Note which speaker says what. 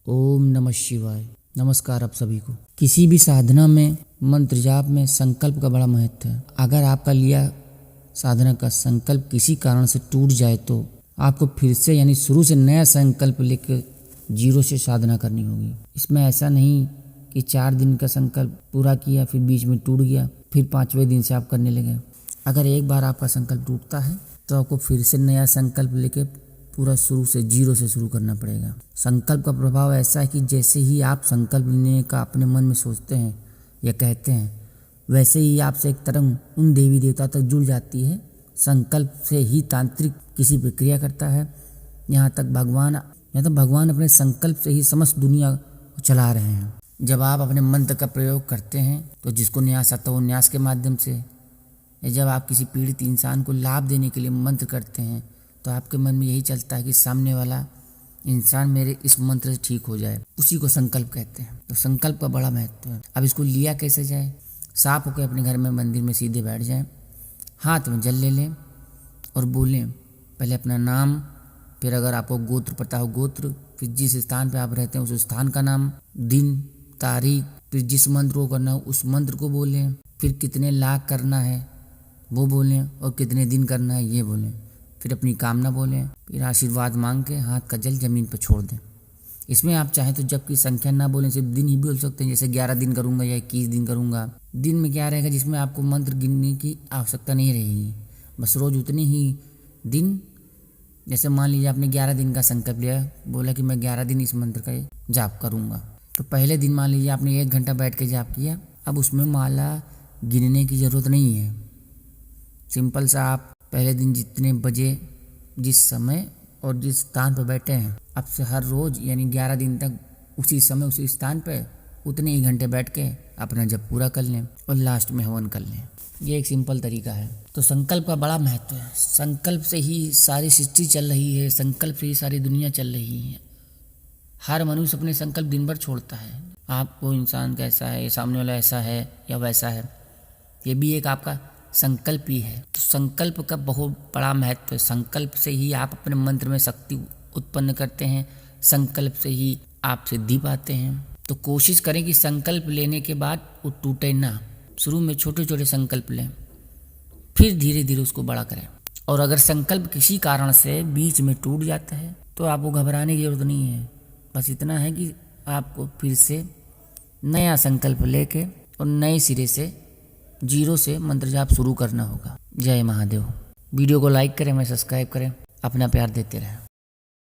Speaker 1: ओम नमः शिवाय। नमस्कार आप सभी को। किसी भी साधना में, मंत्र जाप में संकल्प का बड़ा महत्व है। अगर आपका लिया साधना का संकल्प किसी कारण से टूट जाए तो आपको फिर से यानी शुरू से नया संकल्प लेकर जीरो से साधना करनी होगी। इसमें ऐसा नहीं कि 4 दिन का संकल्प पूरा किया फिर बीच में टूट गया फिर 5वें दिन से आप करने लगे। अगर एक बार आपका संकल्प टूटता है तो आपको फिर से नया संकल्प लेके पूरा शुरू से जीरो से शुरू करना पड़ेगा। संकल्प का प्रभाव ऐसा है कि जैसे ही आप संकल्प लेने का अपने मन में सोचते हैं या कहते हैं, वैसे ही आपसे एक तरंग उन देवी देवता तक जुड़ जाती है। संकल्प से ही तांत्रिक किसी पर क्रिया करता है। यहाँ तक भगवान अपने संकल्प से ही समस्त दुनिया को चला रहे हैं। जब आप अपने मंत्र का प्रयोग करते हैं तो जिसको न्यास आता है वो न्यास के माध्यम से, या जब आप किसी पीड़ित इंसान को लाभ देने के लिए मंत्र करते हैं तो आपके मन में यही चलता है कि सामने वाला इंसान मेरे इस मंत्र से ठीक हो जाए, उसी को संकल्प कहते हैं। तो संकल्प का बड़ा महत्व है। अब इसको लिया कैसे जाए? साफ होकर अपने घर में मंदिर में सीधे बैठ जाएं, हाथ में जल ले लें और बोलें पहले अपना नाम, फिर अगर आपको गोत्र पता हो गोत्र, फिर जिस स्थान पर आप रहते हैं उस स्थान का नाम, दिन, तारीख, फिर जिस मंत्र को करना हो उस मंत्र को बोलें, फिर कितने लाख करना है वो बोलें और कितने दिन करना है ये बोलें, फिर अपनी कामना बोलें, फिर आशीर्वाद मांग के हाथ का जल जमीन पर छोड़ दें। इसमें आप चाहें तो जब की संख्या ना बोलें, सिर्फ दिन ही बोल सकते हैं, जैसे 11 दिन करूँगा या 21 दिन करूँगा। दिन में क्या रहेगा जिसमें आपको मंत्र गिनने की आवश्यकता नहीं रहेगी, बस रोज़ उतने ही दिन। जैसे मान लीजिए आपने 11 दिन का संकल्प लिया, बोला कि मैं 11 दिन इस मंत्र का जाप करूँगा, तो पहले दिन मान लीजिए आपने 1 घंटा बैठ के जाप किया। अब उसमें माला गिनने की ज़रूरत नहीं है। सिंपल सा आप पहले दिन जितने बजे, जिस समय और जिस स्थान पर बैठे हैं, अब से हर रोज़ यानी 11 दिन तक उसी समय उसी स्थान पर उतने ही घंटे बैठ के अपना जप पूरा कर लें और लास्ट में हवन कर लें। ये एक सिंपल तरीका है। तो संकल्प का बड़ा महत्व है। संकल्प से ही सारी सृष्टि चल रही है, संकल्प से ही सारी दुनिया चल रही है। हर मनुष्य अपने संकल्प दिन भर छोड़ता है। आपको इंसान कैसा है, सामने वाला ऐसा है या वैसा है, ये भी एक आपका संकल्प ही है। तो संकल्प का बहुत बड़ा महत्व है। संकल्प से ही आप अपने मंत्र में शक्ति उत्पन्न करते हैं, संकल्प से ही आप सिद्धि पाते हैं। तो कोशिश करें कि संकल्प लेने के बाद वो टूटे ना। शुरू में छोटे छोटे संकल्प लें, फिर धीरे धीरे उसको बड़ा करें। और अगर संकल्प किसी कारण से बीच में टूट जाता है तो आपको घबराने की जरूरत नहीं है। बस इतना है कि आपको फिर से नया संकल्प लेके और नए सिरे से जीरो से मंत्र जाप शुरू करना होगा। जय महादेव। वीडियो को लाइक करें, मैं सब्सक्राइब करें, अपना प्यार देते रहें।